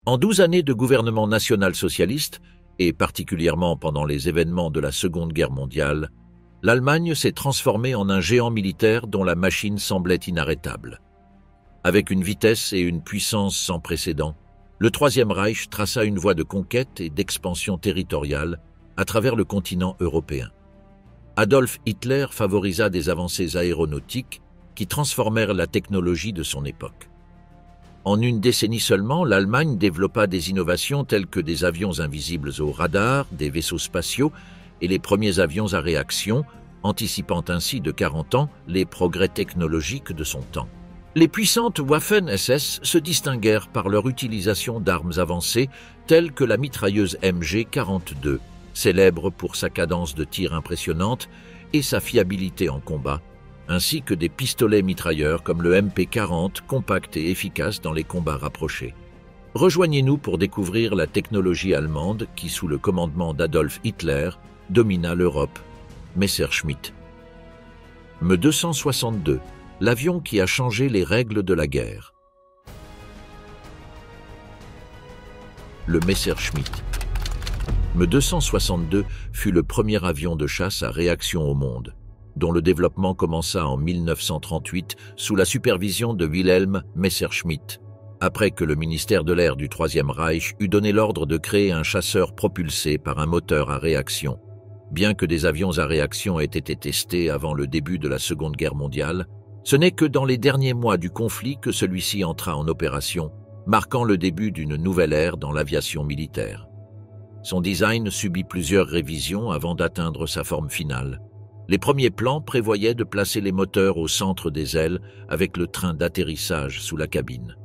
En 12 années de gouvernement national-socialiste, et particulièrement pendant les événements de la Seconde Guerre mondiale, l'Allemagne s'est transformée en un géant militaire dont la machine semblait inarrêtable. Avec une vitesse et une puissance sans précédent, le Troisième Reich traça une voie de conquête et d'expansion territoriale à travers le continent européen. Adolf Hitler favorisa des avancées aéronautiques qui transformèrent la technologie de son époque. En une décennie seulement, l'Allemagne développa des innovations telles que des avions invisibles au radar, des vaisseaux spatiaux et les premiers avions à réaction, anticipant ainsi de 40 ans les progrès technologiques de son temps. Les puissantes Waffen-SS se distinguèrent par leur utilisation d'armes avancées telles que la mitrailleuse MG-42, célèbre pour sa cadence de tir impressionnante et sa fiabilité en combat, ainsi que des pistolets mitrailleurs comme le MP-40, compact et efficace dans les combats rapprochés. Rejoignez-nous pour découvrir la technologie allemande qui, sous le commandement d'Adolf Hitler, domina l'Europe. Messerschmitt. Me 262, l'avion qui a changé les règles de la guerre. Le Messerschmitt. Me 262 fut le premier avion de chasse à réaction au monde, dont le développement commença en 1938 sous la supervision de Wilhelm Messerschmitt, après que le ministère de l'Air du Troisième Reich eut donné l'ordre de créer un chasseur propulsé par un moteur à réaction. Bien que des avions à réaction aient été testés avant le début de la Seconde Guerre mondiale, ce n'est que dans les derniers mois du conflit que celui-ci entra en opération, marquant le début d'une nouvelle ère dans l'aviation militaire. Son design subit plusieurs révisions avant d'atteindre sa forme finale. Les premiers plans prévoyaient de placer les moteurs au centre des ailes avec le train d'atterrissage sous la cabine.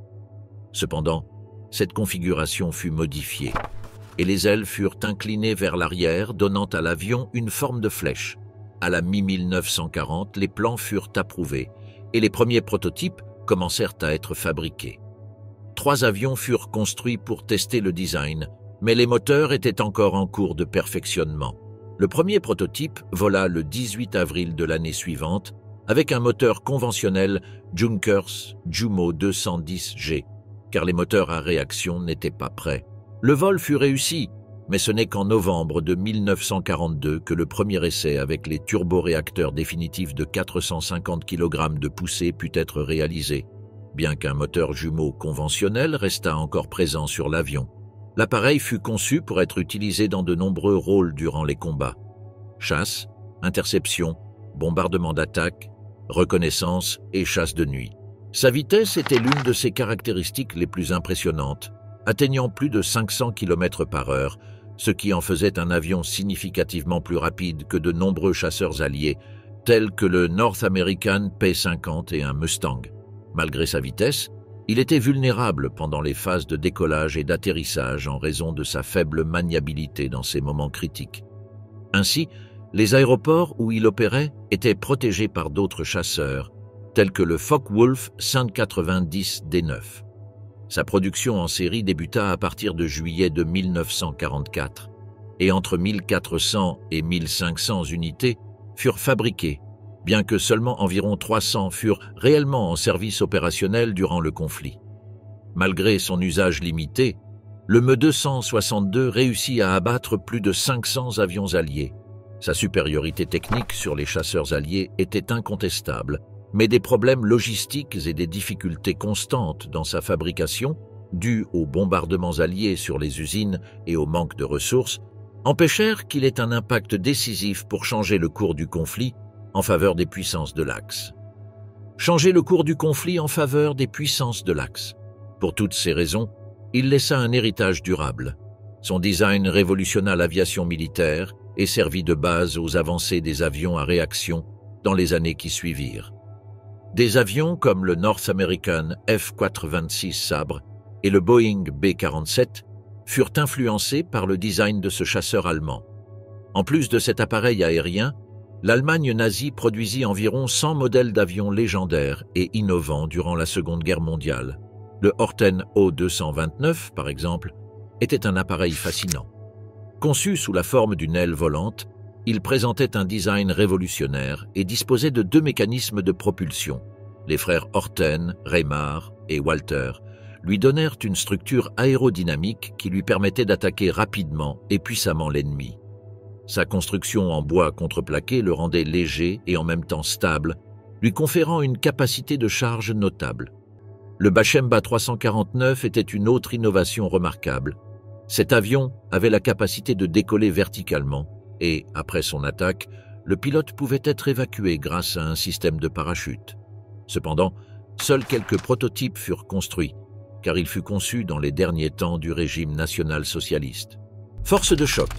Cependant, cette configuration fut modifiée et les ailes furent inclinées vers l'arrière, donnant à l'avion une forme de flèche. À la mi-1940, les plans furent approuvés et les premiers prototypes commencèrent à être fabriqués. 3 avions furent construits pour tester le design, mais les moteurs étaient encore en cours de perfectionnement. Le premier prototype vola le 18 avril de l'année suivante avec un moteur conventionnel Junkers Jumo 210G, car les moteurs à réaction n'étaient pas prêts. Le vol fut réussi, mais ce n'est qu'en novembre de 1942 que le premier essai avec les turboréacteurs définitifs de 450 kg de poussée put être réalisé. Bien qu'un moteur jumeau conventionnel restât encore présent sur l'avion, l'appareil fut conçu pour être utilisé dans de nombreux rôles durant les combats. Chasse, interception, bombardement d'attaque, reconnaissance et chasse de nuit. Sa vitesse était l'une de ses caractéristiques les plus impressionnantes, atteignant plus de 500 km/h, ce qui en faisait un avion significativement plus rapide que de nombreux chasseurs alliés, tels que le North American P-50 et un Mustang. Malgré sa vitesse, il était vulnérable pendant les phases de décollage et d'atterrissage en raison de sa faible maniabilité dans ces moments critiques. Ainsi, les aéroports où il opérait étaient protégés par d'autres chasseurs, tels que le Focke-Wulf 190 D9. Sa production en série débuta à partir de juillet de 1944, et entre 1400 et 1500 unités furent fabriquées, bien que seulement environ 300 furent réellement en service opérationnel durant le conflit. Malgré son usage limité, le Me 262 réussit à abattre plus de 500 avions alliés. Sa supériorité technique sur les chasseurs alliés était incontestable, mais des problèmes logistiques et des difficultés constantes dans sa fabrication, dues aux bombardements alliés sur les usines et au manque de ressources, empêchèrent qu'il ait un impact décisif pour changer le cours du conflit en faveur des puissances de l'Axe. Changer le cours du conflit en faveur des puissances de l'Axe. Pour toutes ces raisons, il laissa un héritage durable. Son design révolutionna l'aviation militaire et servit de base aux avancées des avions à réaction dans les années qui suivirent. Des avions comme le North American F-426 Sabre et le Boeing B-47 furent influencés par le design de ce chasseur allemand. En plus de cet appareil aérien, l'Allemagne nazie produisit environ 100 modèles d'avions légendaires et innovants durant la Seconde Guerre mondiale. Le Horten O-229, par exemple, était un appareil fascinant. Conçu sous la forme d'une aile volante, il présentait un design révolutionnaire et disposait de 2 mécanismes de propulsion, les frères Horten, Reymar et Walter, lui donnèrent une structure aérodynamique qui lui permettait d'attaquer rapidement et puissamment l'ennemi. Sa construction en bois contreplaqué le rendait léger et en même temps stable, lui conférant une capacité de charge notable. Le Bachemba 349 était une autre innovation remarquable. Cet avion avait la capacité de décoller verticalement et, après son attaque, le pilote pouvait être évacué grâce à un système de parachute. Cependant, seuls quelques prototypes furent construits, car il fut conçu dans les derniers temps du régime national-socialiste. Force de choc,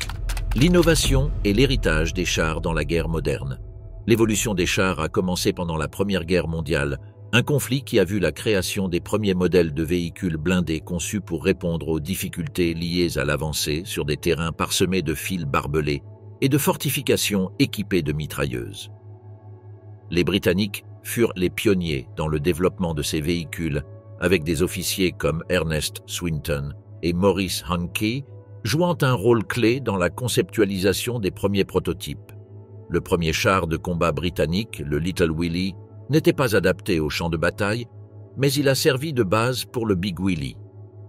l'innovation et l'héritage des chars dans la guerre moderne. L'évolution des chars a commencé pendant la Première Guerre mondiale, un conflit qui a vu la création des premiers modèles de véhicules blindés conçus pour répondre aux difficultés liées à l'avancée sur des terrains parsemés de fils barbelés et de fortifications équipées de mitrailleuses. Les Britanniques furent les pionniers dans le développement de ces véhicules, avec des officiers comme Ernest Swinton et Maurice Hankey jouant un rôle clé dans la conceptualisation des premiers prototypes. Le premier char de combat britannique, le Little Willie, n'était pas adapté au champ de bataille, mais il a servi de base pour le Big Willie.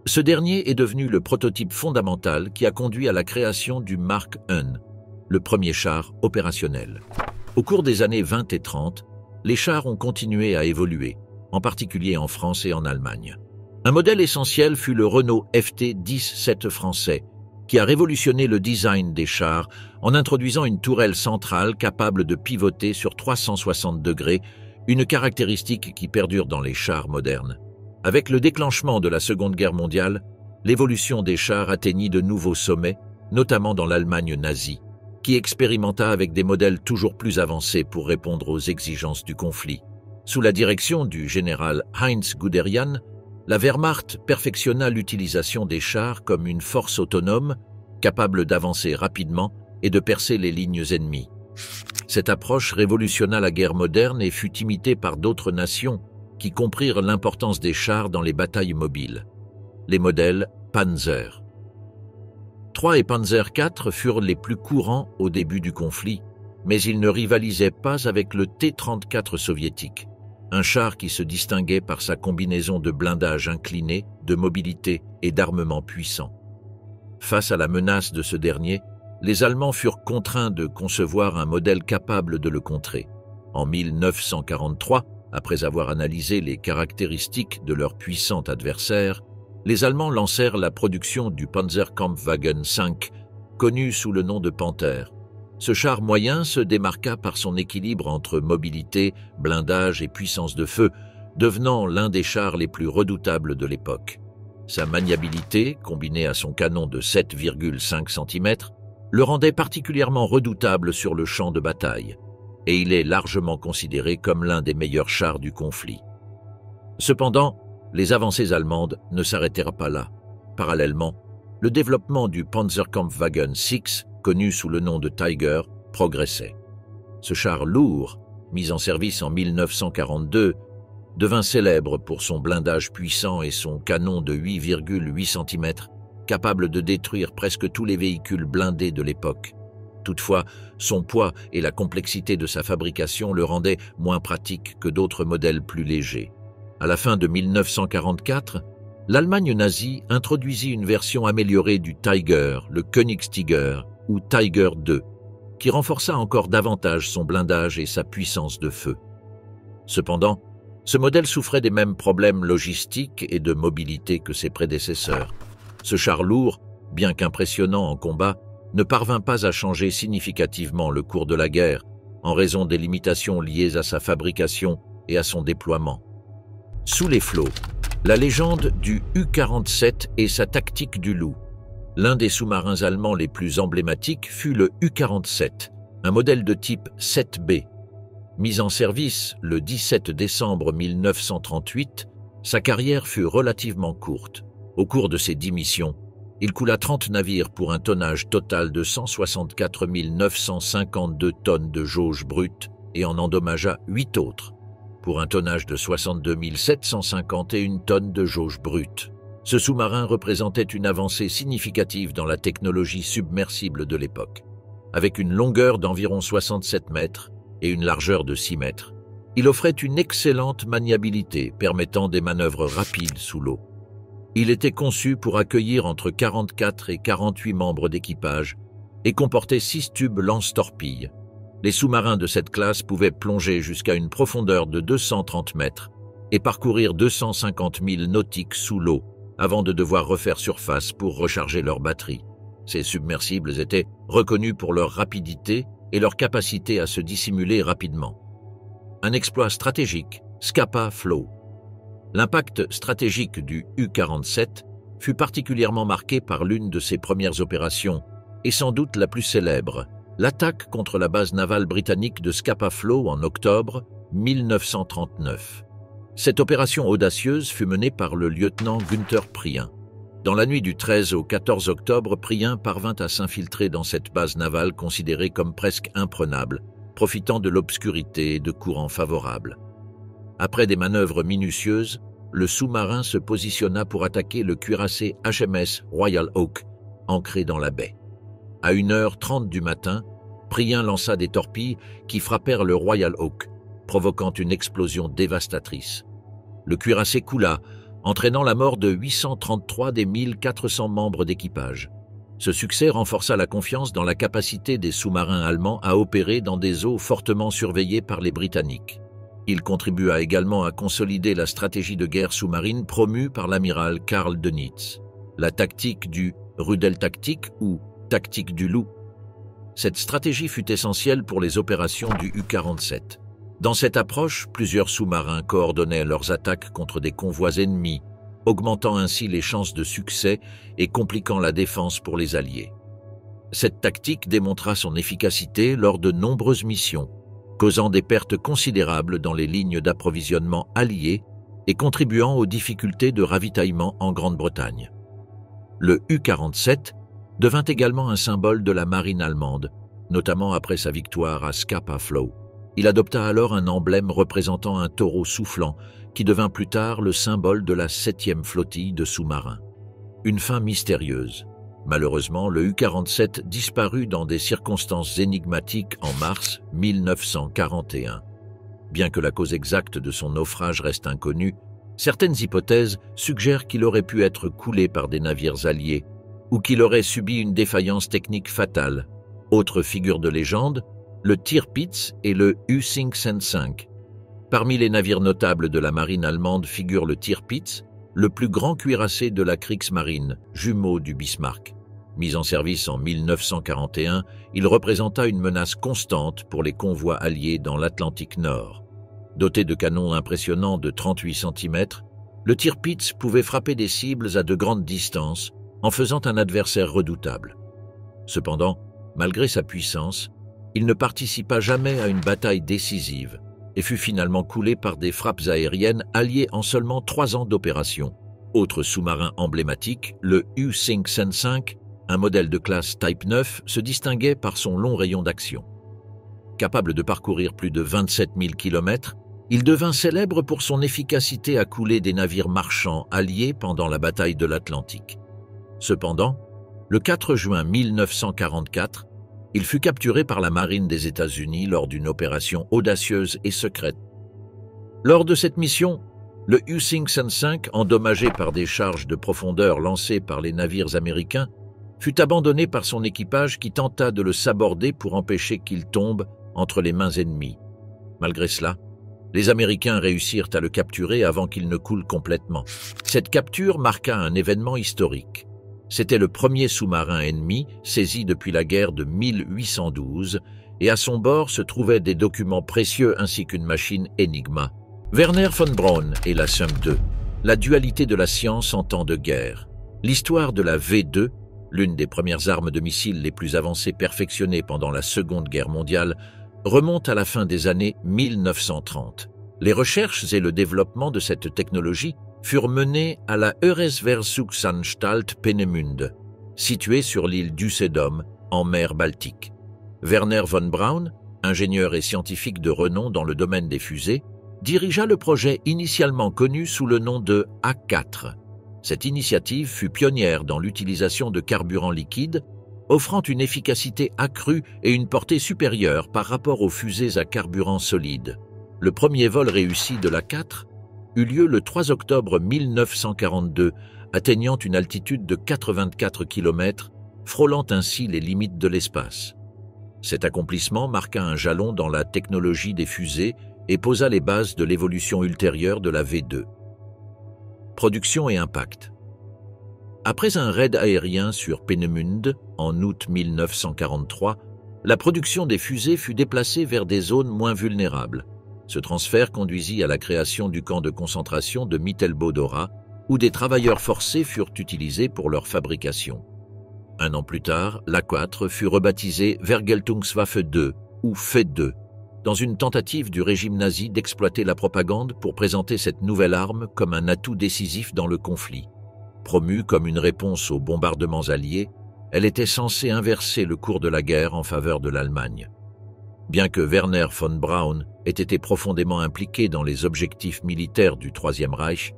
Ce dernier est devenu le prototype fondamental qui a conduit à la création du Mark I, le premier char opérationnel. Au cours des années 20 et 30, les chars ont continué à évoluer, en particulier en France et en Allemagne. Un modèle essentiel fut le Renault FT-10-7 français, qui a révolutionné le design des chars en introduisant une tourelle centrale capable de pivoter sur 360 degrés, une caractéristique qui perdure dans les chars modernes. Avec le déclenchement de la Seconde Guerre mondiale, l'évolution des chars atteignit de nouveaux sommets, notamment dans l'Allemagne nazie, qui expérimenta avec des modèles toujours plus avancés pour répondre aux exigences du conflit. Sous la direction du général Heinz Guderian, la Wehrmacht perfectionna l'utilisation des chars comme une force autonome, capable d'avancer rapidement et de percer les lignes ennemies. Cette approche révolutionna la guerre moderne et fut imitée par d'autres nations qui comprirent l'importance des chars dans les batailles mobiles. Les modèles Panzer. 3 et Panzer IV furent les plus courants au début du conflit, mais ils ne rivalisaient pas avec le T-34 soviétique, un char qui se distinguait par sa combinaison de blindage incliné, de mobilité et d'armement puissant. Face à la menace de ce dernier, les Allemands furent contraints de concevoir un modèle capable de le contrer. En 1943, après avoir analysé les caractéristiques de leur puissant adversaire, les Allemands lancèrent la production du Panzerkampfwagen V, connu sous le nom de Panther. Ce char moyen se démarqua par son équilibre entre mobilité, blindage et puissance de feu, devenant l'un des chars les plus redoutables de l'époque. Sa maniabilité, combinée à son canon de 7,5 cm, le rendait particulièrement redoutable sur le champ de bataille, et il est largement considéré comme l'un des meilleurs chars du conflit. Cependant, les avancées allemandes ne s'arrêtèrent pas là. Parallèlement, le développement du Panzerkampfwagen VI, connu sous le nom de Tiger, progressait. Ce char lourd, mis en service en 1942, devint célèbre pour son blindage puissant et son canon de 8,8 cm, capable de détruire presque tous les véhicules blindés de l'époque. Toutefois, son poids et la complexité de sa fabrication le rendaient moins pratique que d'autres modèles plus légers. À la fin de 1944, l'Allemagne nazie introduisit une version améliorée du Tiger, le Königstiger ou Tiger II, qui renforça encore davantage son blindage et sa puissance de feu. Cependant, ce modèle souffrait des mêmes problèmes logistiques et de mobilité que ses prédécesseurs. Ce char lourd, bien qu'impressionnant en combat, ne parvint pas à changer significativement le cours de la guerre, en raison des limitations liées à sa fabrication et à son déploiement. Sous les flots, la légende du U-47 et sa tactique du loup. L'un des sous-marins allemands les plus emblématiques fut le U-47, un modèle de type 7B. Mis en service le 17 décembre 1938, sa carrière fut relativement courte. Au cours de ses 10 missions, il coula 30 navires pour un tonnage total de 164 952 tonnes de jauge brute et en endommagea 8 autres, pour un tonnage de 62 751 tonnes de jauge brute. Ce sous-marin représentait une avancée significative dans la technologie submersible de l'époque. Avec une longueur d'environ 67 mètres et une largeur de 6 mètres, il offrait une excellente maniabilité permettant des manœuvres rapides sous l'eau. Il était conçu pour accueillir entre 44 et 48 membres d'équipage et comportait 6 tubes lance-torpilles. Les sous-marins de cette classe pouvaient plonger jusqu'à une profondeur de 230 mètres et parcourir 250 milles nautiques sous l'eau avant de devoir refaire surface pour recharger leurs batteries. Ces submersibles étaient reconnus pour leur rapidité et leur capacité à se dissimuler rapidement. Un exploit stratégique, Scapa Flow. L'impact stratégique du U-47 fut particulièrement marqué par l'une de ses premières opérations, et sans doute la plus célèbre, l'attaque contre la base navale britannique de Scapa Flow en octobre 1939. Cette opération audacieuse fut menée par le lieutenant Günther Prien. Dans la nuit du 13 au 14 octobre, Prien parvint à s'infiltrer dans cette base navale considérée comme presque imprenable, profitant de l'obscurité et de courants favorables. Après des manœuvres minutieuses, le sous-marin se positionna pour attaquer le cuirassé HMS Royal Oak, ancré dans la baie. À 1h30 du matin, Prien lança des torpilles qui frappèrent le Royal Oak, provoquant une explosion dévastatrice. Le cuirassé coula, entraînant la mort de 833 des 1400 membres d'équipage. Ce succès renforça la confiance dans la capacité des sous-marins allemands à opérer dans des eaux fortement surveillées par les Britanniques. Il contribua également à consolider la stratégie de guerre sous-marine promue par l'amiral Karl Dönitz, la tactique du Rudeltaktik ou tactique du loup. Cette stratégie fut essentielle pour les opérations du U-47. Dans cette approche, plusieurs sous-marins coordonnaient leurs attaques contre des convois ennemis, augmentant ainsi les chances de succès et compliquant la défense pour les Alliés. Cette tactique démontra son efficacité lors de nombreuses missions, causant des pertes considérables dans les lignes d'approvisionnement alliées et contribuant aux difficultés de ravitaillement en Grande-Bretagne. Le U-47 devint également un symbole de la marine allemande, notamment après sa victoire à Scapa Flow. Il adopta alors un emblème représentant un taureau soufflant qui devint plus tard le symbole de la 7e flottille de sous-marins. Une fin mystérieuse. Malheureusement, le U-47 disparut dans des circonstances énigmatiques en mars 1941. Bien que la cause exacte de son naufrage reste inconnue, certaines hypothèses suggèrent qu'il aurait pu être coulé par des navires alliés ou qu'il aurait subi une défaillance technique fatale. Autre figure de légende, le Tirpitz et le U-505. Parmi les navires notables de la marine allemande figure le Tirpitz, le plus grand cuirassé de la Kriegsmarine, jumeau du Bismarck. Mis en service en 1941, il représenta une menace constante pour les convois alliés dans l'Atlantique Nord. Doté de canons impressionnants de 38 cm, le Tirpitz pouvait frapper des cibles à de grandes distances en faisant un adversaire redoutable. Cependant, malgré sa puissance, il ne participa jamais à une bataille décisive et fut finalement coulé par des frappes aériennes alliées en seulement 3 ans d'opération. Autre sous-marin emblématique, le U-505, un modèle de classe Type 9, se distinguait par son long rayon d'action. Capable de parcourir plus de 27 000 km, il devint célèbre pour son efficacité à couler des navires marchands alliés pendant la bataille de l'Atlantique. Cependant, le 4 juin 1944, il fut capturé par la marine des États-Unis lors d'une opération audacieuse et secrète. Lors de cette mission, le U-505, endommagé par des charges de profondeur lancées par les navires américains, fut abandonné par son équipage qui tenta de le saborder pour empêcher qu'il tombe entre les mains ennemies. Malgré cela, les Américains réussirent à le capturer avant qu'il ne coule complètement. Cette capture marqua un événement historique. C'était le premier sous-marin ennemi saisi depuis la guerre de 1812 et à son bord se trouvaient des documents précieux ainsi qu'une machine Enigma. Wernher von Braun et la Somme 2, la dualité de la science en temps de guerre. L'histoire de la V2, l'une des premières armes de missiles les plus avancées perfectionnées pendant la Seconde Guerre mondiale, remonte à la fin des années 1930. Les recherches et le développement de cette technologie furent menés à la Heeresversuchsanstalt Peenemünde, située sur l'île d'Usedom, en mer Baltique. Wernher von Braun, ingénieur et scientifique de renom dans le domaine des fusées, dirigea le projet initialement connu sous le nom de A4. Cette initiative fut pionnière dans l'utilisation de carburant liquide, offrant une efficacité accrue et une portée supérieure par rapport aux fusées à carburant solide. Le premier vol réussi de l'A4 eut lieu le 3 octobre 1942 atteignant une altitude de 84 km, frôlant ainsi les limites de l'espace. Cet accomplissement marqua un jalon dans la technologie des fusées et posa les bases de l'évolution ultérieure de la V2. Production et impact. Après un raid aérien sur Peenemünde en août 1943, la production des fusées fut déplacée vers des zones moins vulnérables. Ce transfert conduisit à la création du camp de concentration de Mittelbau-Dora, où des travailleurs forcés furent utilisés pour leur fabrication. Un an plus tard, l'A4 fut rebaptisé Vergeltungswaffe 2 ou Fait 2, dans une tentative du régime nazi d'exploiter la propagande pour présenter cette nouvelle arme comme un atout décisif dans le conflit. Promue comme une réponse aux bombardements alliés, elle était censée inverser le cours de la guerre en faveur de l'Allemagne. Bien que Werner von Braun ait été profondément impliqué dans les objectifs militaires du Troisième Reich,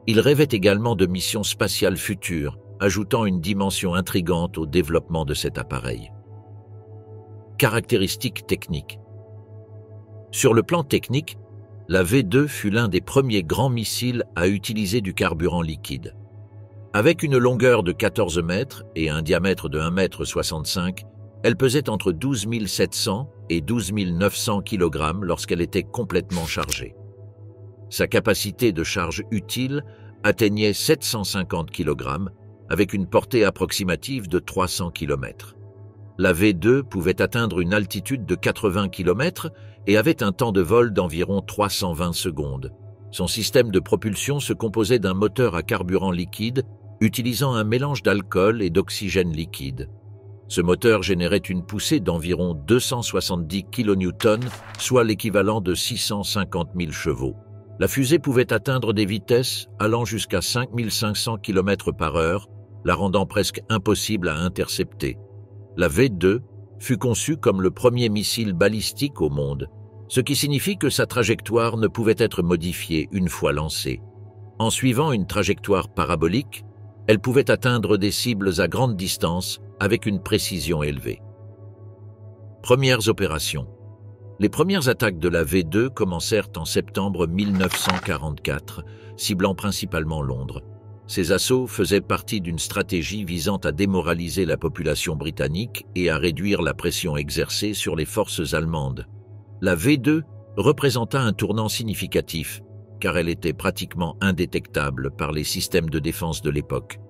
il rêvait également de missions spatiales futures, ajoutant une dimension intrigante au développement de cet appareil. Caractéristiques techniques. Sur le plan technique, la V2 fut l'un des premiers grands missiles à utiliser du carburant liquide. Avec une longueur de 14 mètres et un diamètre de 1,65 m, elle pesait entre 12 700 et 12 900 kg lorsqu'elle était complètement chargée. Sa capacité de charge utile atteignait 750 kg, avec une portée approximative de 300 km. La V2 pouvait atteindre une altitude de 80 km et avait un temps de vol d'environ 320 secondes. Son système de propulsion se composait d'un moteur à carburant liquide utilisant un mélange d'alcool et d'oxygène liquide. Ce moteur générait une poussée d'environ 270 kN, soit l'équivalent de 650 000 chevaux. La fusée pouvait atteindre des vitesses allant jusqu'à 5500 km/h, la rendant presque impossible à intercepter. La V2 fut conçue comme le premier missile balistique au monde, ce qui signifie que sa trajectoire ne pouvait être modifiée une fois lancée. En suivant une trajectoire parabolique, elle pouvait atteindre des cibles à grande distance avec une précision élevée. Premières opérations. Les premières attaques de la V2 commencèrent en septembre 1944, ciblant principalement Londres. Ces assauts faisaient partie d'une stratégie visant à démoraliser la population britannique et à réduire la pression exercée sur les forces allemandes. La V2 représenta un tournant significatif, car elle était pratiquement indétectable par les systèmes de défense de l'époque.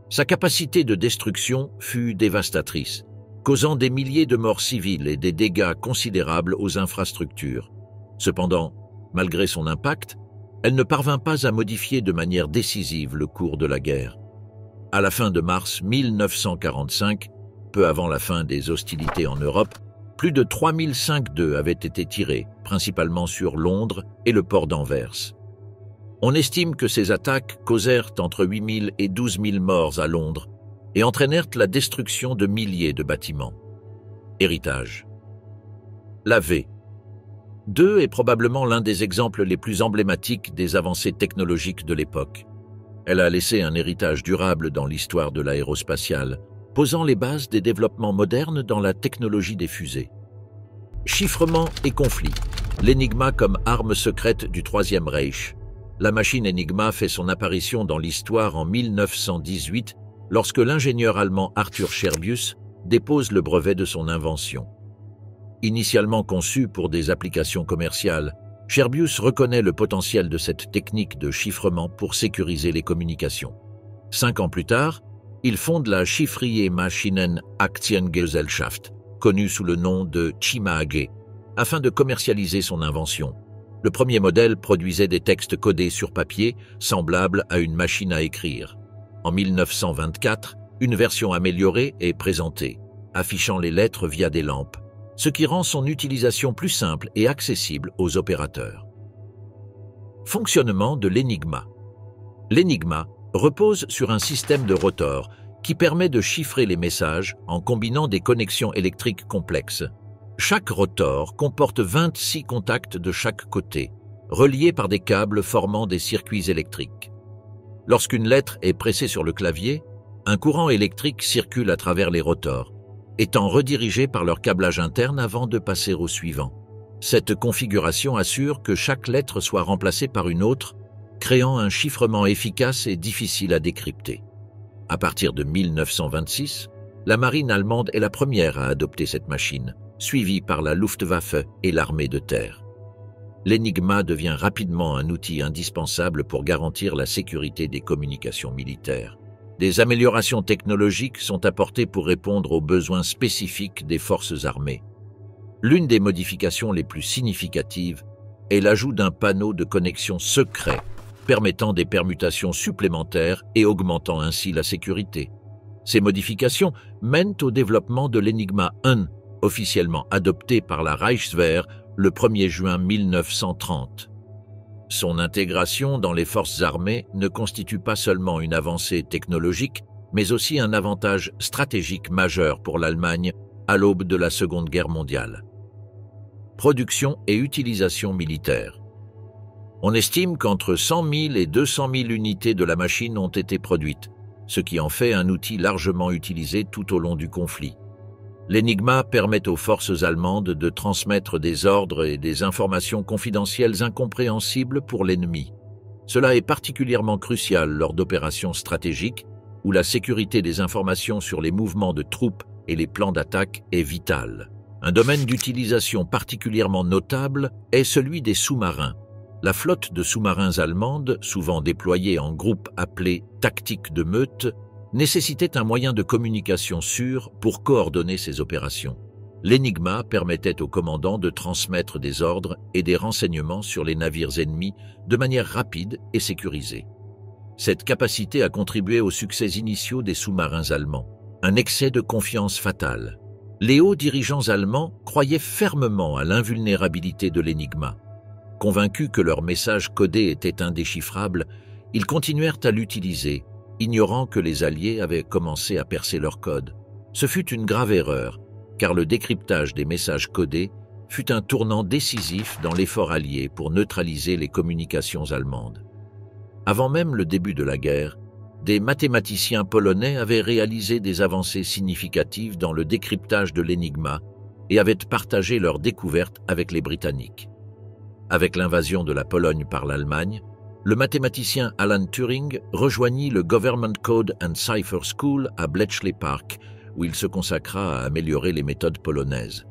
Sa capacité de destruction fut dévastatrice, causant des milliers de morts civiles et des dégâts considérables aux infrastructures. Cependant, malgré son impact, elle ne parvint pas à modifier de manière décisive le cours de la guerre. À la fin de mars 1945, peu avant la fin des hostilités en Europe, plus de 3005 avaient été tirés, principalement sur Londres et le port d'Anvers. On estime que ces attaques causèrent entre 8000 et 12 000 morts à Londres et entraînèrent la destruction de milliers de bâtiments. Héritage. La V2 est probablement l'un des exemples les plus emblématiques des avancées technologiques de l'époque. Elle a laissé un héritage durable dans l'histoire de l'aérospatiale, posant les bases des développements modernes dans la technologie des fusées. Chiffrement et conflit. L'Enigma comme arme secrète du Troisième Reich. La machine Enigma fait son apparition dans l'histoire en 1918 lorsque l'ingénieur allemand Arthur Scherbius dépose le brevet de son invention. Initialement conçue pour des applications commerciales, Scherbius reconnaît le potentiel de cette technique de chiffrement pour sécuriser les communications. 5 ans plus tard, il fonde la Chiffrier Maschinen Aktiengesellschaft, connue sous le nom de Chima AG, afin de commercialiser son invention. Le premier modèle produisait des textes codés sur papier, semblables à une machine à écrire. En 1924, une version améliorée est présentée, affichant les lettres via des lampes, ce qui rend son utilisation plus simple et accessible aux opérateurs. Fonctionnement de l'Enigma. L'Enigma repose sur un système de rotor qui permet de chiffrer les messages en combinant des connexions électriques complexes. Chaque rotor comporte 26 contacts de chaque côté, reliés par des câbles formant des circuits électriques. Lorsqu'une lettre est pressée sur le clavier, un courant électrique circule à travers les rotors, étant redirigé par leur câblage interne avant de passer au suivant. Cette configuration assure que chaque lettre soit remplacée par une autre créant un chiffrement efficace et difficile à décrypter. À partir de 1926, la marine allemande est la première à adopter cette machine, suivie par la Luftwaffe et l'armée de terre. L'Enigma devient rapidement un outil indispensable pour garantir la sécurité des communications militaires. Des améliorations technologiques sont apportées pour répondre aux besoins spécifiques des forces armées. L'une des modifications les plus significatives est l'ajout d'un panneau de connexion secret, permettant des permutations supplémentaires et augmentant ainsi la sécurité. Ces modifications mènent au développement de l'Enigma 1, officiellement adopté par la Reichswehr le 1er juin 1930. Son intégration dans les forces armées ne constitue pas seulement une avancée technologique, mais aussi un avantage stratégique majeur pour l'Allemagne à l'aube de la Seconde Guerre mondiale. Production et utilisation militaire. On estime qu'entre 100 000 et 200 000 unités de la machine ont été produites, ce qui en fait un outil largement utilisé tout au long du conflit. L'Enigma permet aux forces allemandes de transmettre des ordres et des informations confidentielles incompréhensibles pour l'ennemi. Cela est particulièrement crucial lors d'opérations stratégiques où la sécurité des informations sur les mouvements de troupes et les plans d'attaque est vitale. Un domaine d'utilisation particulièrement notable est celui des sous-marins. La flotte de sous-marins allemandes, souvent déployée en groupes appelés « tactiques de meute », nécessitait un moyen de communication sûr pour coordonner ces opérations. L'Enigma permettait aux commandants de transmettre des ordres et des renseignements sur les navires ennemis de manière rapide et sécurisée. Cette capacité a contribué aux succès initiaux des sous-marins allemands, un excès de confiance fatal. Les hauts dirigeants allemands croyaient fermement à l'invulnérabilité de l'Enigma. Convaincus que leur message codé était indéchiffrable, ils continuèrent à l'utiliser, ignorant que les Alliés avaient commencé à percer leur code. Ce fut une grave erreur, car le décryptage des messages codés fut un tournant décisif dans l'effort allié pour neutraliser les communications allemandes. Avant même le début de la guerre, des mathématiciens polonais avaient réalisé des avancées significatives dans le décryptage de l'Enigma et avaient partagé leurs découvertes avec les Britanniques. Avec l'invasion de la Pologne par l'Allemagne, le mathématicien Alan Turing rejoignit le Government Code and Cipher School à Bletchley Park, où il se consacra à améliorer les méthodes polonaises.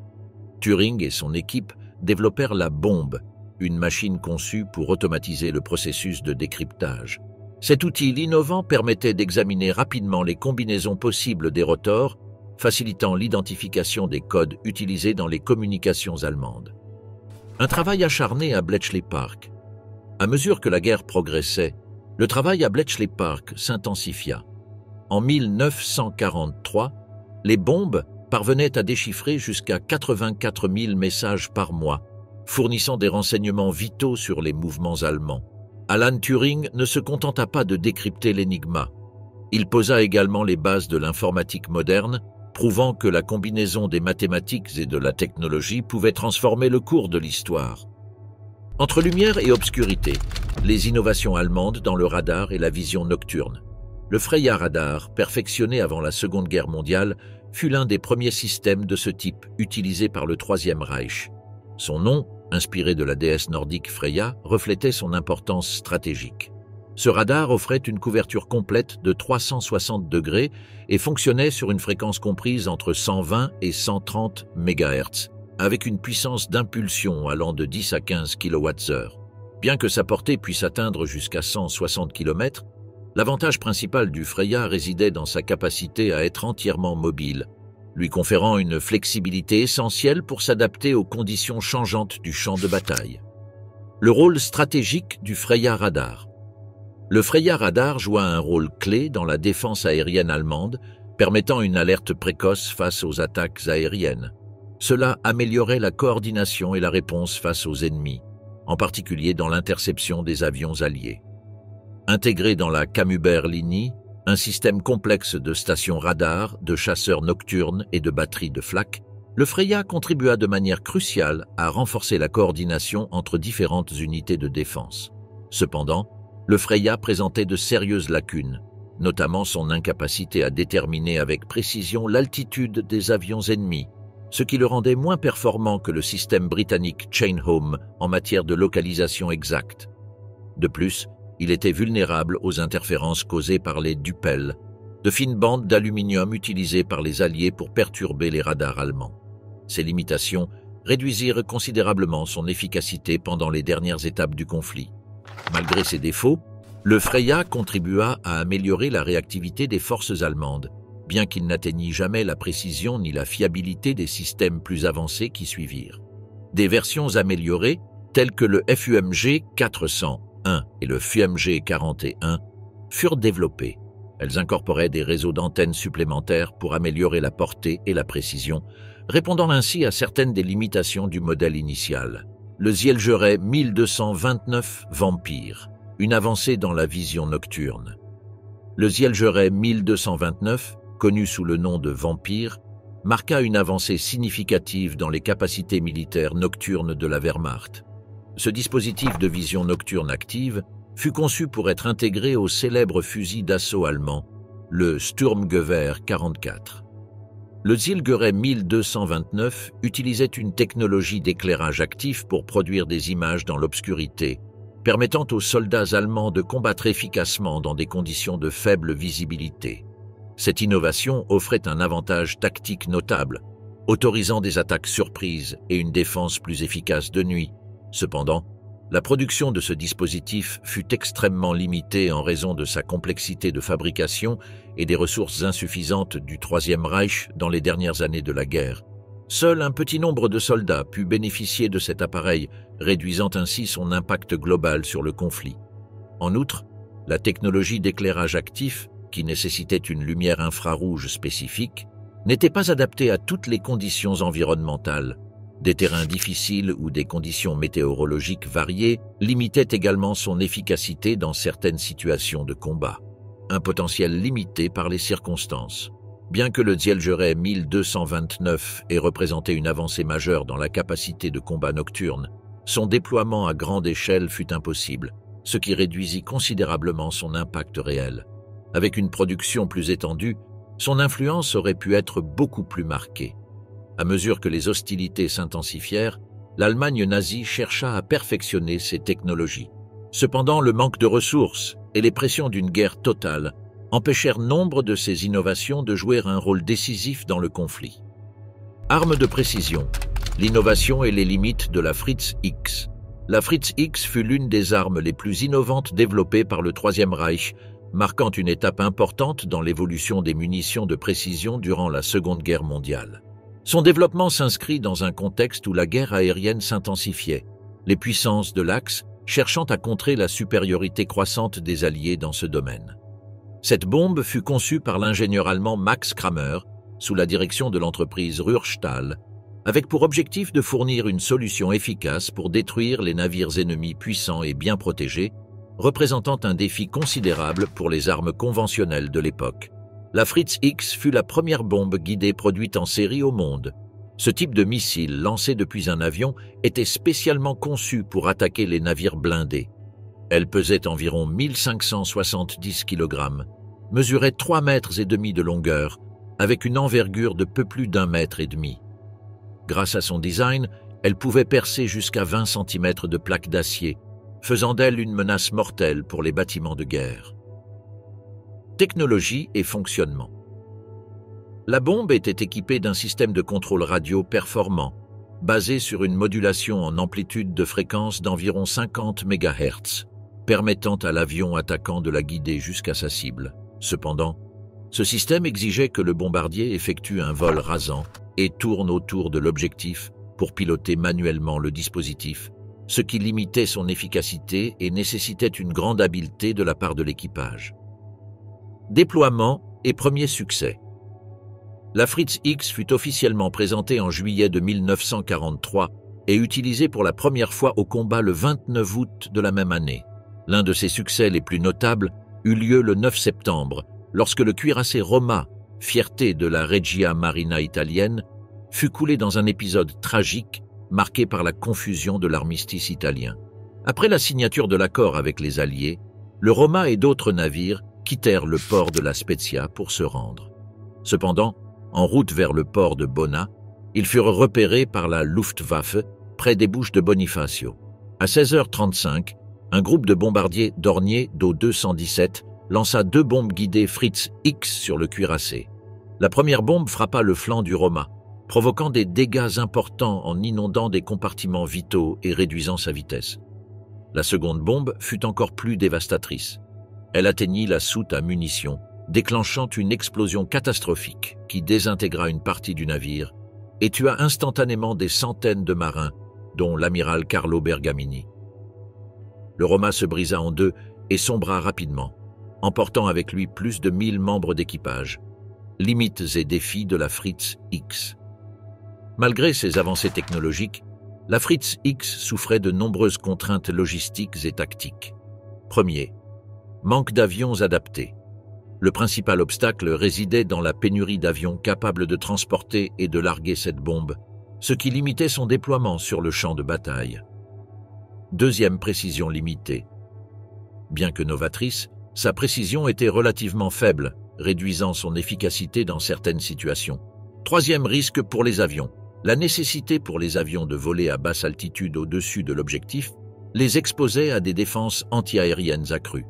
Turing et son équipe développèrent la bombe, une machine conçue pour automatiser le processus de décryptage. Cet outil innovant permettait d'examiner rapidement les combinaisons possibles des rotors, facilitant l'identification des codes utilisés dans les communications allemandes. Un travail acharné à Bletchley Park. À mesure que la guerre progressait, le travail à Bletchley Park s'intensifia. En 1943, les bombes parvenaient à déchiffrer jusqu'à 84 000 messages par mois, fournissant des renseignements vitaux sur les mouvements allemands. Alan Turing ne se contenta pas de décrypter l'Enigma. Il posa également les bases de l'informatique moderne, prouvant que la combinaison des mathématiques et de la technologie pouvait transformer le cours de l'histoire. Entre lumière et obscurité, les innovations allemandes dans le radar et la vision nocturne. Le Freya radar, perfectionné avant la Seconde Guerre mondiale, fut l'un des premiers systèmes de ce type utilisé par le Troisième Reich. Son nom, inspiré de la déesse nordique Freya, reflétait son importance stratégique. Ce radar offrait une couverture complète de 360 degrés et fonctionnait sur une fréquence comprise entre 120 et 130 MHz, avec une puissance d'impulsion allant de 10 à 15 kWh. Bien que sa portée puisse atteindre jusqu'à 160 km, l'avantage principal du Freya résidait dans sa capacité à être entièrement mobile, lui conférant une flexibilité essentielle pour s'adapter aux conditions changeantes du champ de bataille. Le rôle stratégique du Freya radar. Le Freya radar joua un rôle clé dans la défense aérienne allemande, permettant une alerte précoce face aux attaques aériennes. Cela améliorait la coordination et la réponse face aux ennemis, en particulier dans l'interception des avions alliés. Intégré dans la Kamüber-Linie, un système complexe de stations radar, de chasseurs nocturnes et de batteries de flak, le Freya contribua de manière cruciale à renforcer la coordination entre différentes unités de défense. Cependant, le Freya présentait de sérieuses lacunes, notamment son incapacité à déterminer avec précision l'altitude des avions ennemis, ce qui le rendait moins performant que le système britannique Chain Home en matière de localisation exacte. De plus, Il était vulnérable aux interférences causées par les Dupel, de fines bandes d'aluminium utilisées par les Alliés pour perturber les radars allemands. Ces limitations réduisirent considérablement son efficacité pendant les dernières étapes du conflit. Malgré ses défauts, le Freya contribua à améliorer la réactivité des forces allemandes, bien qu'il n'atteignît jamais la précision ni la fiabilité des systèmes plus avancés qui suivirent. Des versions améliorées, telles que le FUMG 401 et le FUMG 41, furent développées. Elles incorporaient des réseaux d'antennes supplémentaires pour améliorer la portée et la précision, répondant ainsi à certaines des limitations du modèle initial. Le Zielgeret 1229 Vampire, une avancée dans la vision nocturne. Le Zielgeret 1229, connu sous le nom de Vampire, marqua une avancée significative dans les capacités militaires nocturnes de la Wehrmacht. Ce dispositif de vision nocturne active fut conçu pour être intégré au célèbre fusil d'assaut allemand, le Sturmgewehr 44. Le Zielgeret 1229 utilisait une technologie d'éclairage actif pour produire des images dans l'obscurité, permettant aux soldats allemands de combattre efficacement dans des conditions de faible visibilité. Cette innovation offrait un avantage tactique notable, autorisant des attaques surprises et une défense plus efficace de nuit. Cependant, la production de ce dispositif fut extrêmement limitée en raison de sa complexité de fabrication et des ressources insuffisantes du Troisième Reich dans les dernières années de la guerre. Seul un petit nombre de soldats put bénéficier de cet appareil, réduisant ainsi son impact global sur le conflit. En outre, la technologie d'éclairage actif, qui nécessitait une lumière infrarouge spécifique, n'était pas adaptée à toutes les conditions environnementales. Des terrains difficiles ou des conditions météorologiques variées limitaient également son efficacité dans certaines situations de combat. Un potentiel limité par les circonstances. Bien que le Zielgeret 1229 ait représenté une avancée majeure dans la capacité de combat nocturne, son déploiement à grande échelle fut impossible, ce qui réduisit considérablement son impact réel. Avec une production plus étendue, son influence aurait pu être beaucoup plus marquée. À mesure que les hostilités s'intensifièrent, l'Allemagne nazie chercha à perfectionner ses technologies. Cependant, le manque de ressources et les pressions d'une guerre totale empêchèrent nombre de ces innovations de jouer un rôle décisif dans le conflit. Arme de précision, l'innovation et les limites de la Fritz X. La Fritz X fut l'une des armes les plus innovantes développées par le Troisième Reich, marquant une étape importante dans l'évolution des munitions de précision durant la Seconde Guerre mondiale. Son développement s'inscrit dans un contexte où la guerre aérienne s'intensifiait, les puissances de l'Axe cherchant à contrer la supériorité croissante des Alliés dans ce domaine. Cette bombe fut conçue par l'ingénieur allemand Max Kramer, sous la direction de l'entreprise Ruhrstahl, avec pour objectif de fournir une solution efficace pour détruire les navires ennemis puissants et bien protégés, représentant un défi considérable pour les armes conventionnelles de l'époque. La Fritz X fut la première bombe guidée produite en série au monde. Ce type de missile, lancé depuis un avion, était spécialement conçu pour attaquer les navires blindés. Elle pesait environ 1570 kg, mesurait 3,5 mètres de longueur, avec une envergure de peu plus d'1,5 mètre. Grâce à son design, elle pouvait percer jusqu'à 20 cm de plaques d'acier, faisant d'elle une menace mortelle pour les bâtiments de guerre. Technologie et fonctionnement. La bombe était équipée d'un système de contrôle radio performant, basé sur une modulation en amplitude de fréquence d'environ 50 MHz, permettant à l'avion attaquant de la guider jusqu'à sa cible. Cependant, ce système exigeait que le bombardier effectue un vol rasant et tourne autour de l'objectif pour piloter manuellement le dispositif, ce qui limitait son efficacité et nécessitait une grande habileté de la part de l'équipage. Déploiement et premier succès. La Fritz X fut officiellement présentée en juillet de 1943 et utilisée pour la première fois au combat le 29 août de la même année. L'un de ses succès les plus notables eut lieu le 9 septembre, lorsque le cuirassé Roma, fierté de la Regia Marina italienne, fut coulé dans un épisode tragique marqué par la confusion de l'armistice italien. Après la signature de l'accord avec les Alliés, le Roma et d'autres navires quittèrent le port de La Spezia pour se rendre. Cependant, en route vers le port de Bona, ils furent repérés par la Luftwaffe près des Bouches de Bonifacio. À 16h35, un groupe de bombardiers Dornier d'O-217 lança 2 bombes guidées Fritz X sur le cuirassé. La première bombe frappa le flanc du Roma, provoquant des dégâts importants en inondant des compartiments vitaux et réduisant sa vitesse. La seconde bombe fut encore plus dévastatrice. Elle atteignit la soute à munitions, déclenchant une explosion catastrophique qui désintégra une partie du navire et tua instantanément des centaines de marins, dont l'amiral Carlo Bergamini. Le Roma se brisa en 2 et sombra rapidement, emportant avec lui plus de 1000 membres d'équipage. Limites et défis de la Fritz X. Malgré ses avancées technologiques, la Fritz X souffrait de nombreuses contraintes logistiques et tactiques. Premier, manque d'avions adaptés. Le principal obstacle résidait dans la pénurie d'avions capables de transporter et de larguer cette bombe, ce qui limitait son déploiement sur le champ de bataille. Deuxième précision limitée. Bien que novatrice, sa précision était relativement faible, réduisant son efficacité dans certaines situations. Troisième risque pour les avions. La nécessité pour les avions de voler à basse altitude au-dessus de l'objectif les exposait à des défenses antiaériennes accrues.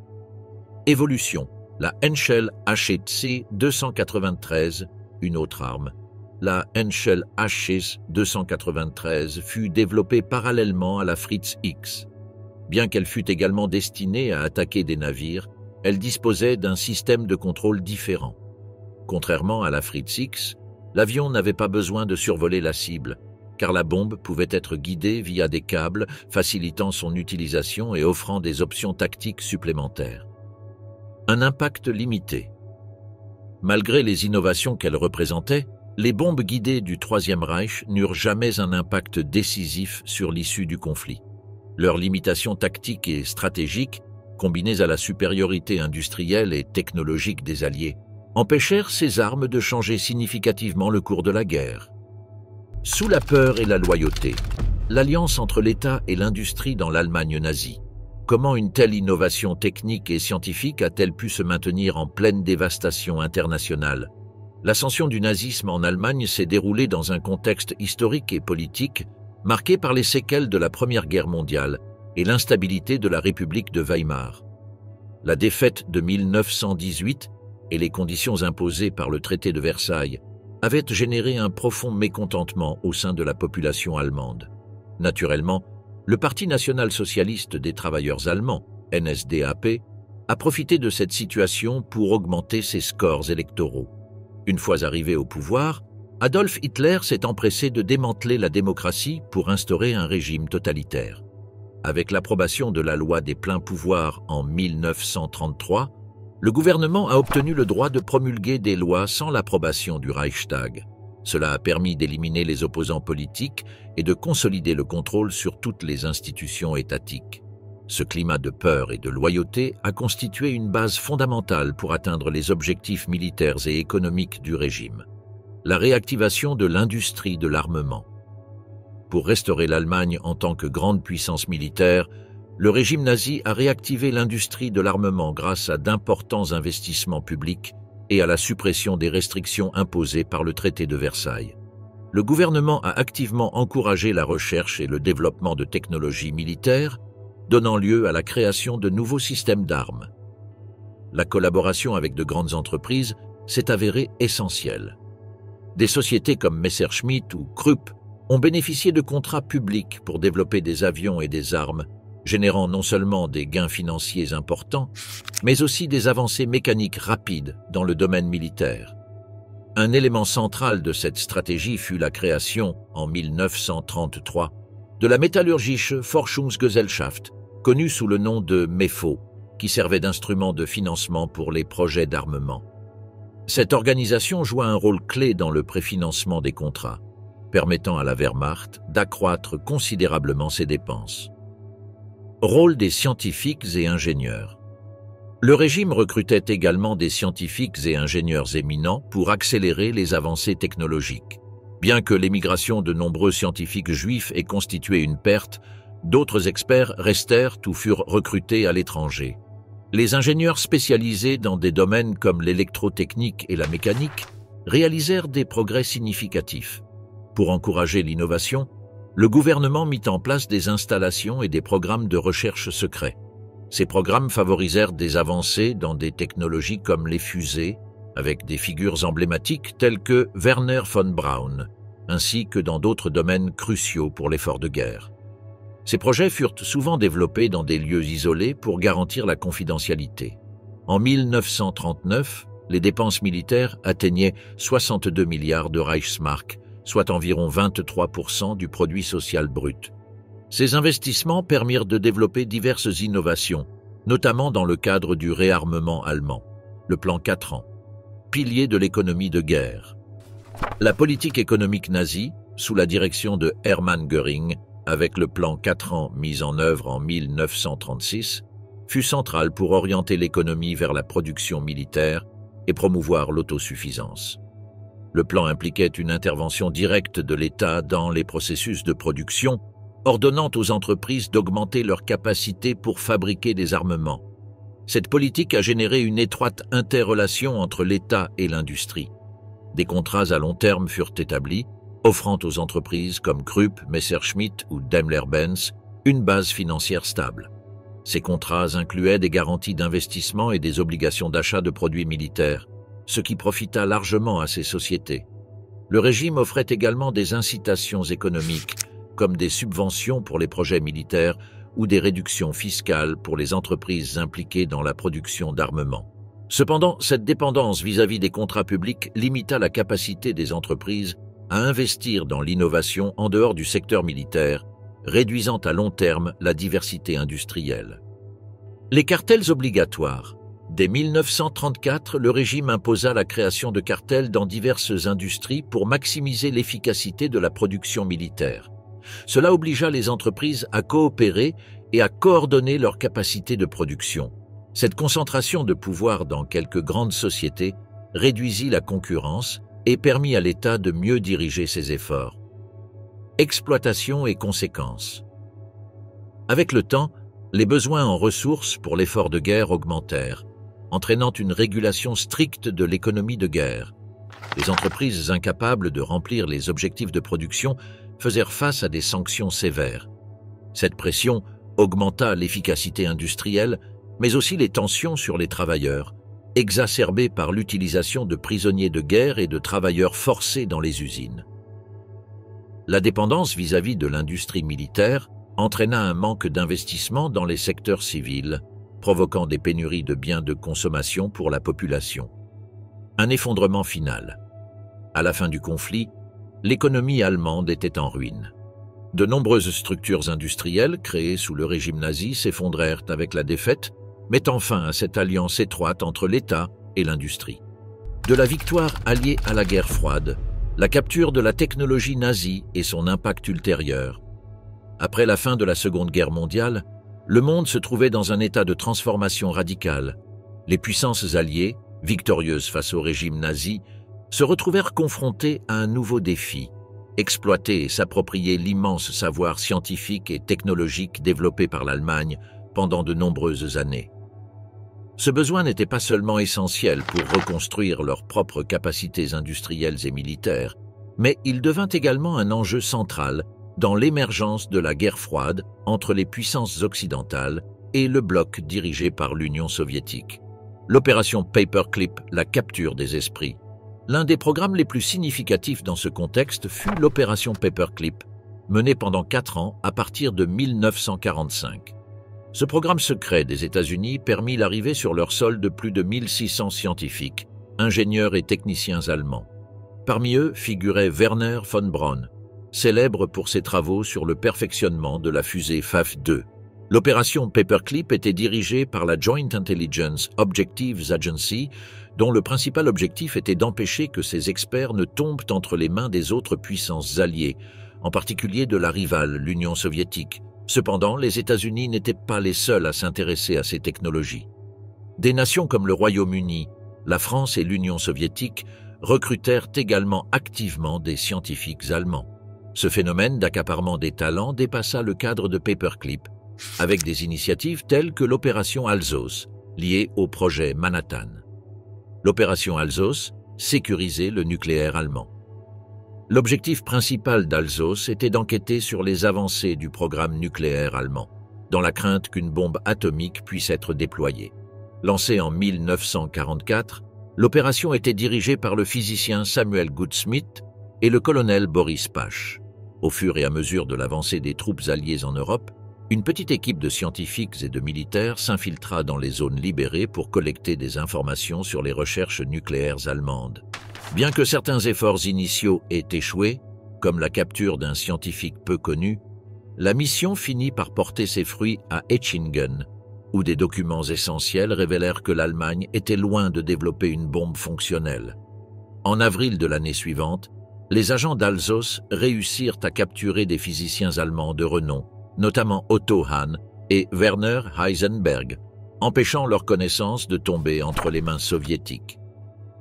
Évolution. La Henschel HC-293, une autre arme. La Henschel HC-293 fut développée parallèlement à la Fritz X. Bien qu'elle fût également destinée à attaquer des navires, elle disposait d'un système de contrôle différent. Contrairement à la Fritz X, l'avion n'avait pas besoin de survoler la cible, car la bombe pouvait être guidée via des câbles, facilitant son utilisation et offrant des options tactiques supplémentaires. Un impact limité. Malgré les innovations qu'elles représentaient, les bombes guidées du Troisième Reich n'eurent jamais un impact décisif sur l'issue du conflit. Leurs limitations tactiques et stratégiques, combinées à la supériorité industrielle et technologique des Alliés, empêchèrent ces armes de changer significativement le cours de la guerre. Sous la peur et la loyauté, l'alliance entre l'État et l'industrie dans l'Allemagne nazie. Comment une telle innovation technique et scientifique a-t-elle pu se maintenir en pleine dévastation internationale? L'ascension du nazisme en Allemagne s'est déroulée dans un contexte historique et politique marqué par les séquelles de la Première Guerre mondiale et l'instabilité de la République de Weimar. La défaite de 1918 et les conditions imposées par le traité de Versailles avaient généré un profond mécontentement au sein de la population allemande. Naturellement, le Parti national-socialiste des travailleurs allemands, NSDAP, a profité de cette situation pour augmenter ses scores électoraux. Une fois arrivé au pouvoir, Adolf Hitler s'est empressé de démanteler la démocratie pour instaurer un régime totalitaire. Avec l'approbation de la loi des pleins pouvoirs en 1933, le gouvernement a obtenu le droit de promulguer des lois sans l'approbation du Reichstag. Cela a permis d'éliminer les opposants politiques et de consolider le contrôle sur toutes les institutions étatiques. Ce climat de peur et de loyauté a constitué une base fondamentale pour atteindre les objectifs militaires et économiques du régime. La réactivation de l'industrie de l'armement. Pour restaurer l'Allemagne en tant que grande puissance militaire, le régime nazi a réactivé l'industrie de l'armement grâce à d'importants investissements publics et à la suppression des restrictions imposées par le traité de Versailles. Le gouvernement a activement encouragé la recherche et le développement de technologies militaires, donnant lieu à la création de nouveaux systèmes d'armes. La collaboration avec de grandes entreprises s'est avérée essentielle. Des sociétés comme Messerschmitt ou Krupp ont bénéficié de contrats publics pour développer des avions et des armes, générant non seulement des gains financiers importants, mais aussi des avancées mécaniques rapides dans le domaine militaire. Un élément central de cette stratégie fut la création, en 1933, de la Metallurgische Forschungsgesellschaft, connue sous le nom de MEFO, qui servait d'instrument de financement pour les projets d'armement. Cette organisation joua un rôle clé dans le préfinancement des contrats, permettant à la Wehrmacht d'accroître considérablement ses dépenses. Rôle des scientifiques et ingénieurs. Le régime recrutait également des scientifiques et ingénieurs éminents pour accélérer les avancées technologiques. Bien que l'émigration de nombreux scientifiques juifs ait constitué une perte, d'autres experts restèrent ou furent recrutés à l'étranger. Les ingénieurs spécialisés dans des domaines comme l'électrotechnique et la mécanique réalisèrent des progrès significatifs. Pour encourager l'innovation, le gouvernement mit en place des installations et des programmes de recherche secrets. Ces programmes favorisèrent des avancées dans des technologies comme les fusées, avec des figures emblématiques telles que Wernher von Braun, ainsi que dans d'autres domaines cruciaux pour l'effort de guerre. Ces projets furent souvent développés dans des lieux isolés pour garantir la confidentialité. En 1939, les dépenses militaires atteignaient 62 milliards de Reichsmark, soit environ 23% du produit social brut. Ces investissements permirent de développer diverses innovations, notamment dans le cadre du réarmement allemand, le plan 4 ans, pilier de l'économie de guerre. La politique économique nazie, sous la direction de Hermann Göring, avec le plan 4 ans mis en œuvre en 1936, fut centrale pour orienter l'économie vers la production militaire et promouvoir l'autosuffisance. Le plan impliquait une intervention directe de l'État dans les processus de production, ordonnant aux entreprises d'augmenter leur capacité pour fabriquer des armements. Cette politique a généré une étroite interrelation entre l'État et l'industrie. Des contrats à long terme furent établis, offrant aux entreprises comme Krupp, Messerschmitt ou Daimler-Benz une base financière stable. Ces contrats incluaient des garanties d'investissement et des obligations d'achat de produits militaires, ce qui profita largement à ces sociétés. Le régime offrait également des incitations économiques, comme des subventions pour les projets militaires ou des réductions fiscales pour les entreprises impliquées dans la production d'armements. Cependant, cette dépendance vis-à-vis des contrats publics limita la capacité des entreprises à investir dans l'innovation en dehors du secteur militaire, réduisant à long terme la diversité industrielle. Les cartels obligatoires. Dès 1934, le régime imposa la création de cartels dans diverses industries pour maximiser l'efficacité de la production militaire. Cela obligea les entreprises à coopérer et à coordonner leurs capacités de production. Cette concentration de pouvoir dans quelques grandes sociétés réduisit la concurrence et permit à l'État de mieux diriger ses efforts. Exploitation et conséquences. Avec le temps, les besoins en ressources pour l'effort de guerre augmentèrent, entraînant une régulation stricte de l'économie de guerre. Les entreprises incapables de remplir les objectifs de production faisant face à des sanctions sévères. Cette pression augmenta l'efficacité industrielle, mais aussi les tensions sur les travailleurs, exacerbées par l'utilisation de prisonniers de guerre et de travailleurs forcés dans les usines. La dépendance vis-à-vis de l'industrie militaire entraîna un manque d'investissement dans les secteurs civils, provoquant des pénuries de biens de consommation pour la population. Un effondrement final. À la fin du conflit, l'économie allemande était en ruine. De nombreuses structures industrielles créées sous le régime nazi s'effondrèrent avec la défaite, mettant fin à cette alliance étroite entre l'État et l'industrie. De la victoire alliée à la guerre froide, la capture de la technologie nazie et son impact ultérieur. Après la fin de la Seconde Guerre mondiale, le monde se trouvait dans un état de transformation radicale. Les puissances alliées, victorieuses face au régime nazi, se retrouvèrent confrontées à un nouveau défi, exploiter et s'approprier l'immense savoir scientifique et technologique développé par l'Allemagne pendant de nombreuses années. Ce besoin n'était pas seulement essentiel pour reconstruire leurs propres capacités industrielles et militaires, mais il devint également un enjeu central dans l'émergence de la guerre froide entre les puissances occidentales et le bloc dirigé par l'Union soviétique. L'opération Paperclip, la capture des esprits. L'un des programmes les plus significatifs dans ce contexte fut l'opération Paperclip, menée pendant 4 ans à partir de 1945. Ce programme secret des États-Unis permit l'arrivée sur leur sol de plus de 1600 scientifiques, ingénieurs et techniciens allemands. Parmi eux figurait Wernher von Braun, célèbre pour ses travaux sur le perfectionnement de la fusée FAF-2. L'opération Paperclip était dirigée par la Joint Intelligence Objectives Agency, dont le principal objectif était d'empêcher que ces experts ne tombent entre les mains des autres puissances alliées, en particulier de la rivale, l'Union soviétique. Cependant, les États-Unis n'étaient pas les seuls à s'intéresser à ces technologies. Des nations comme le Royaume-Uni, la France et l'Union soviétique recrutèrent également activement des scientifiques allemands. Ce phénomène d'accaparement des talents dépassa le cadre de Paperclip, avec des initiatives telles que l'opération Alsos, liée au projet Manhattan. L'opération Alsos sécurisait le nucléaire allemand. L'objectif principal d'Alsos était d'enquêter sur les avancées du programme nucléaire allemand. dans la crainte qu'une bombe atomique puisse être déployée. Lancée en 1944, l'opération était dirigée par le physicien Samuel Goudsmit et le colonel Boris Pache. Au fur et à mesure de l'avancée des troupes alliées en Europe, une petite équipe de scientifiques et de militaires s'infiltra dans les zones libérées pour collecter des informations sur les recherches nucléaires allemandes. Bien que certains efforts initiaux aient échoué, comme la capture d'un scientifique peu connu, la mission finit par porter ses fruits à Etchingen, où des documents essentiels révélèrent que l'Allemagne était loin de développer une bombe fonctionnelle. En avril de l'année suivante, les agents d'Alsos réussirent à capturer des physiciens allemands de renom, notamment Otto Hahn et Werner Heisenberg, empêchant leur connaissance de tomber entre les mains soviétiques.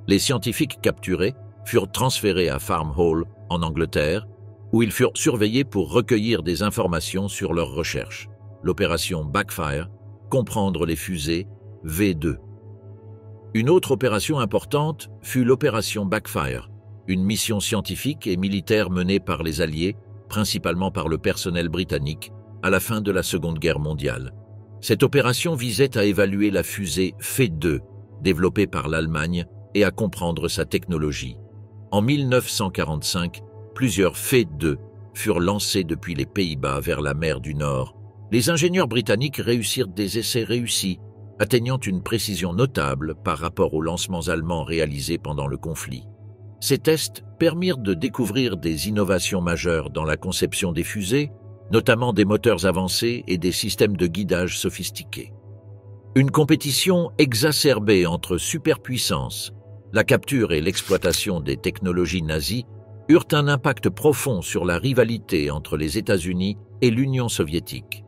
Les scientifiques capturés furent transférés à Farm Hall, en Angleterre, où ils furent surveillés pour recueillir des informations sur leurs recherches. L'opération Backfire, comprendre les fusées V2. Une autre opération importante fut l'opération Backfire, une mission scientifique et militaire menée par les Alliés, principalement par le personnel britannique, à la fin de la Seconde Guerre mondiale. Cette opération visait à évaluer la fusée F2, développée par l'Allemagne, et à comprendre sa technologie. En 1945, plusieurs F2 furent lancés depuis les Pays-Bas vers la mer du Nord. Les ingénieurs britanniques réussirent des essais réussis, atteignant une précision notable par rapport aux lancements allemands réalisés pendant le conflit. Ces tests permirent de découvrir des innovations majeures dans la conception des fusées, notamment des moteurs avancés et des systèmes de guidage sophistiqués. Une compétition exacerbée entre superpuissances, la capture et l'exploitation des technologies nazies eurent un impact profond sur la rivalité entre les États-Unis et l'Union soviétique.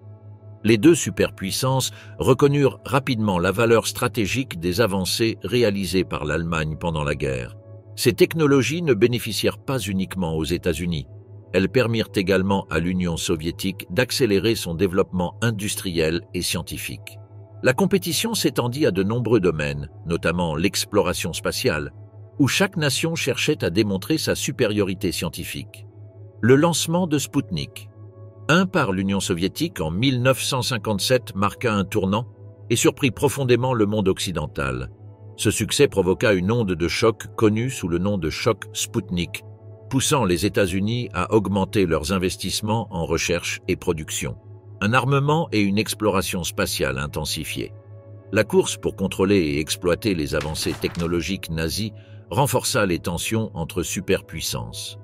Les deux superpuissances reconnurent rapidement la valeur stratégique des avancées réalisées par l'Allemagne pendant la guerre. Ces technologies ne bénéficièrent pas uniquement aux États-Unis. Elles permirent également à l'Union soviétique d'accélérer son développement industriel et scientifique. La compétition s'étendit à de nombreux domaines, notamment l'exploration spatiale, où chaque nation cherchait à démontrer sa supériorité scientifique. Le lancement de Spoutnik, par l'Union soviétique en 1957, marqua un tournant et surprit profondément le monde occidental. Ce succès provoqua une onde de choc connue sous le nom de choc Spoutnik, poussant les États-Unis à augmenter leurs investissements en recherche et production. Un armement et une exploration spatiale intensifiée. La course pour contrôler et exploiter les avancées technologiques nazies renforça les tensions entre superpuissances.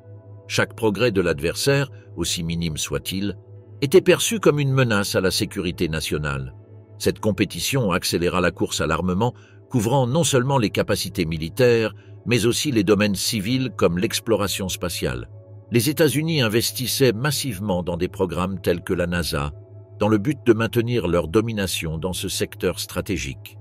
Chaque progrès de l'adversaire, aussi minime soit-il, était perçu comme une menace à la sécurité nationale. Cette compétition accéléra la course à l'armement, couvrant non seulement les capacités militaires, mais aussi les domaines civils comme l'exploration spatiale. Les États-Unis investissaient massivement dans des programmes tels que la NASA, dans le but de maintenir leur domination dans ce secteur stratégique.